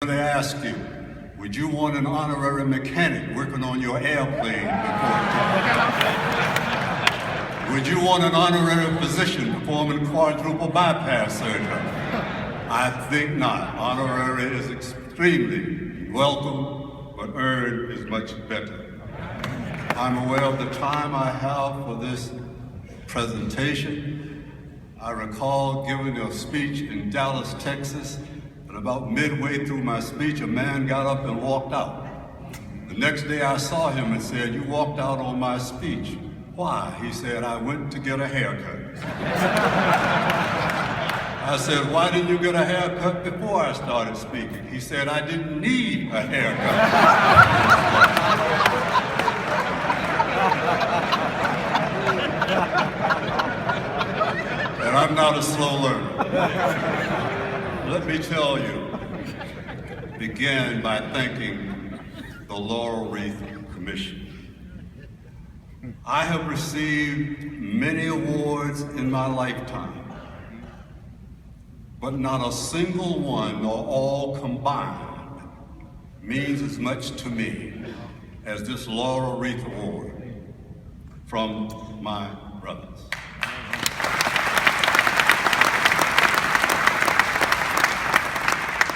simply ask you, would you want an honorary mechanic working on your airplane before? Would you want an honorary physician performing quadruple bypass surgery? I think not. Honorary is extremely welcome, but earned is much better. I'm aware of the time I have for this presentation. I recall giving a speech in Dallas, Texas, and about midway through my speech, a man got up and walked out. The next day I saw him and said, "You walked out on my speech." "Why?" He said, "I went to get a haircut." I said, "Why didn't you get a haircut before I started speaking?" He said, "I didn't need a haircut." And I'm not a slow learner. Let me tell you, begin by thanking the Laurel Wreath Commission. I have received many awards in my lifetime, but not a single one, nor all combined, means as much to me as this Laurel Wreath Award from my brothers.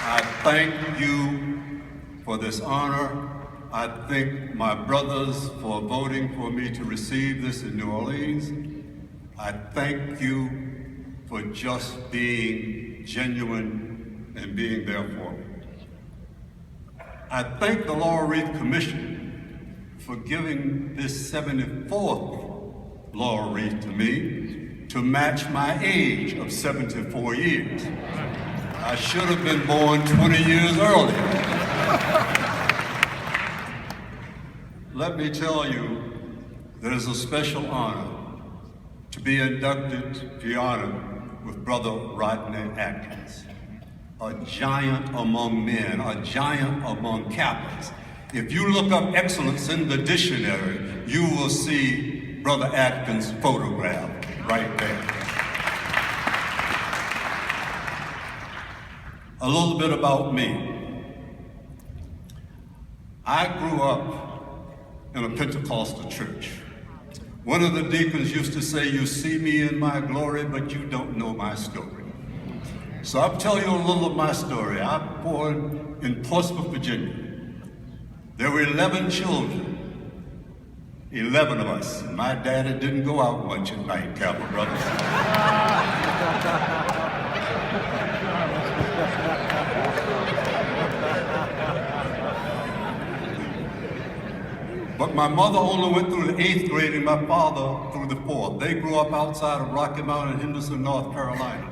I thank you for this honor. I thank my brothers for voting for me to receive this in New Orleans. I thank you for just being genuine and being there for me. I thank the Laurel Wreath Commission for giving this 74th Laurel Wreath to me to match my age of 74 years. I should have been born 20 years earlier. Let me tell you, that it's a special honor to be inducted, to be honored with Brother Rodney Atkins, a giant among men, a giant among Kappas. If you look up excellence in the dictionary, you will see Brother Atkins' photograph right there. A little bit about me. I grew up in a Pentecostal church. One of the deacons used to say, "You see me in my glory, but you don't know my story." So I'll tell you a little of my story. I was born in Portsmouth, Virginia. There were 11 children, 11 of us. My daddy didn't go out much at night, Kappa brothers. But my mother only went through the 8th grade and my father through the 4th. They grew up outside of Rocky Mount in Henderson, North Carolina.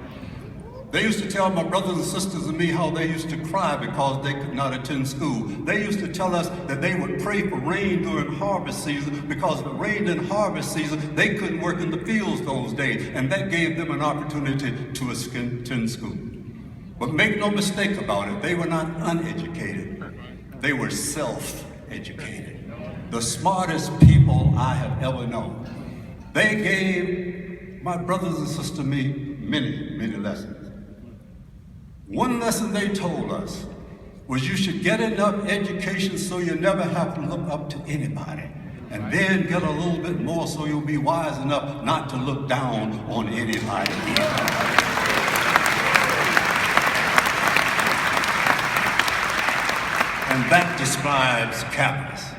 They used to tell my brothers and sisters and me how they used to cry because they could not attend school. They used to tell us that they would pray for rain during harvest season because if it rained in harvest season, they couldn't work in the fields those days, and that gave them an opportunity to attend school. But make no mistake about it, they were not uneducated. They were self-educated. The smartest people I have ever known. They gave my brothers and sisters and me many, many lessons. One lesson they told us was you should get enough education so you never have to look up to anybody, and then get a little bit more so you'll be wise enough not to look down on anybody either. And that describes Kappas.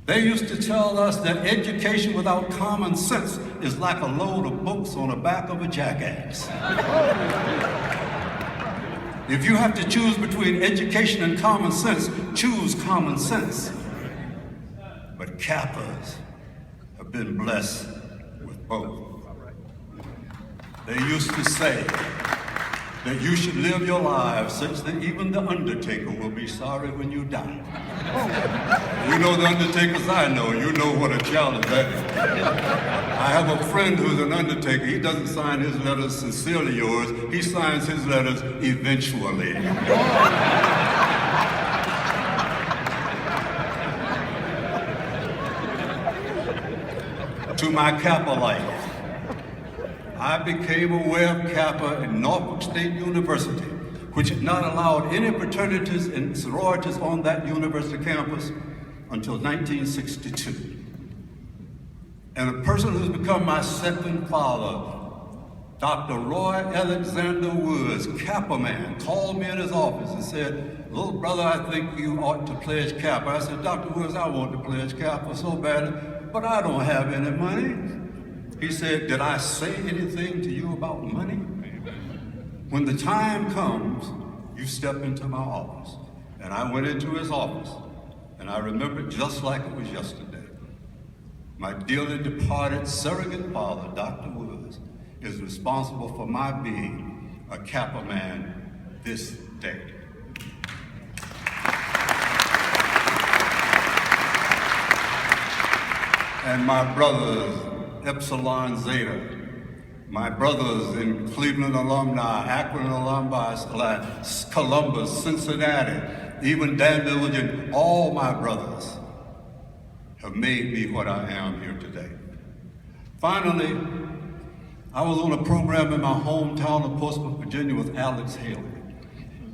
They used to tell us that education without common sense is like a load of books on the back of a jackass. If you have to choose between education and common sense, choose common sense. But Kappas have been blessed with both. They used to say that you should live your lives such that even the undertaker will be sorry when you die. You know the undertakers I know, you know what a challenge that is. I have a friend who's an undertaker. He doesn't sign his letters "Sincerely yours," he signs his letters "Eventually." To my Kappa life, I became aware of Kappa in Norfolk State University which had not allowed any fraternities and sororities on that university campus until 1962. And a person who's become my second father, Dr. Roy Alexander Woods, Kappa man, called me in his office and said, "Little brother, I think you ought to pledge Kappa." I said, "Dr. Woods, I want to pledge Kappa so badly, but I don't have any money." He said, "Did I say anything to you about money? When the time comes, you step into my office." And I went into his office, and I remember it just like it was yesterday. My dearly departed surrogate father, Dr. Woods, is responsible for my being a Kappa man this day. And my brothers, Epsilon Zeta, my brothers in Cleveland alumni, Akron alumni, Columbus, Cincinnati, even Danville, Virginia, all my brothers have made me what I am here today. Finally, I was on a program in my hometown of Portsmouth, Virginia with Alex Haley.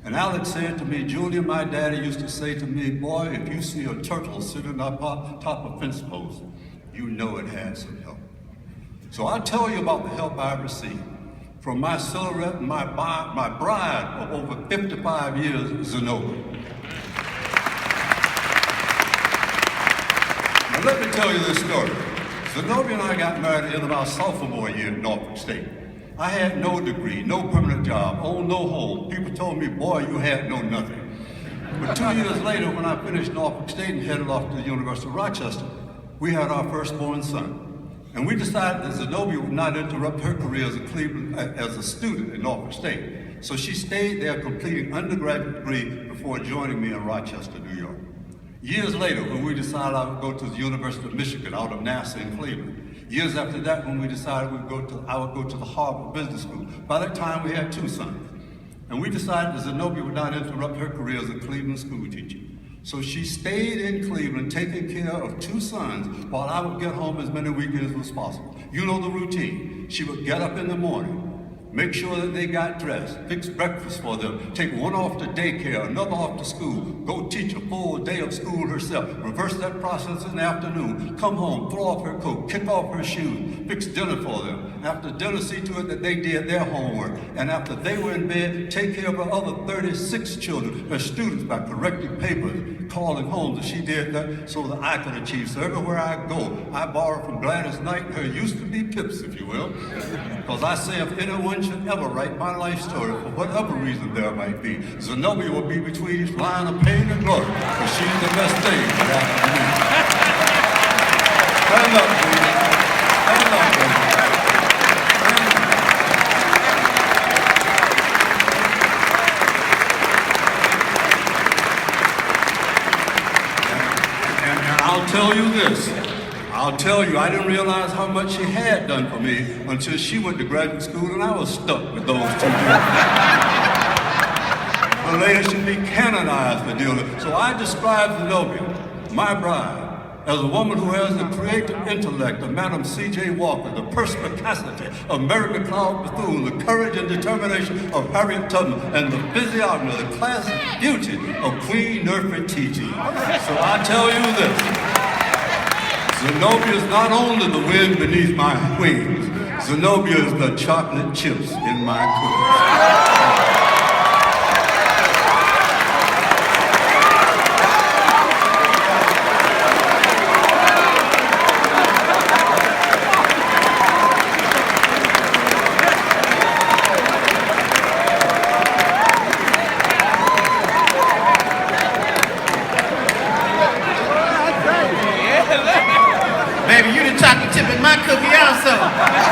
And Alex said to me, "Julian, my daddy used to say to me, boy, if you see a turtle sitting up top of fence post, you know it had some help." So I'll tell you about the help I received from my silhouette and my bride of over 55 years, Zenobia. Now let me tell you this story. Zenobia and I got married at the end of our sophomore year at Norfolk State. I had no degree, no permanent job, owned no home. People told me, "Boy, you had no nothing." But 2 years later, when I finished Norfolk State and headed off to the University of Rochester, we had our firstborn son. And we decided that Zenobia would not interrupt her career as a student at Norfolk State. So she stayed there completing undergraduate degree before joining me in Rochester, New York. Years later, when we decided I would go to the University of Michigan out of NASA in Cleveland. Years after that, when we decided I would go to the Harvard Business School. By that time, we had 2 sons. And we decided that Zenobia would not interrupt her career as a Cleveland school teacher. So she stayed in Cleveland taking care of 2 sons while I would get home as many weekends as possible. You know the routine. She would get up in the morning, make sure that they got dressed, fix breakfast for them, take one off to daycare, another off to school, go teach a full day of school herself, reverse that process in the afternoon, come home, throw off her coat, kick off her shoes, fix dinner for them. After dinner, see to it that they did their homework. And after they were in bed, take care of her other 36 children, her students, by correcting papers, calling home that she did that so that I could achieve. So everywhere I go, I borrow from Gladys Knight, her used to be Pips, if you will. Because I say if anyone should ever write my life story, for whatever reason there might be, Zenobia will be between each line of pain and glory, because she's the best thing that happened to me. Stand up, please. Stand up, please. And I'll tell you this. I'll tell you, I didn't realize how much she had done for me until she went to graduate school and I was stuck with those 2 girls. The lady should be canonized for doing it. So I describe Zenobia, my bride, as a woman who has the creative intellect of Madam C.J. Walker, the perspicacity of Mary McLeod Bethune, the courage and determination of Harriet Tubman, and the physiognomy, the classic beauty of Queen Nefertiti. So I tell you this. Zenobia is not only the wind beneath my wings, Zenobia is the chocolate chips in my cookies. Baby, you the chocolate chip in my cookie also.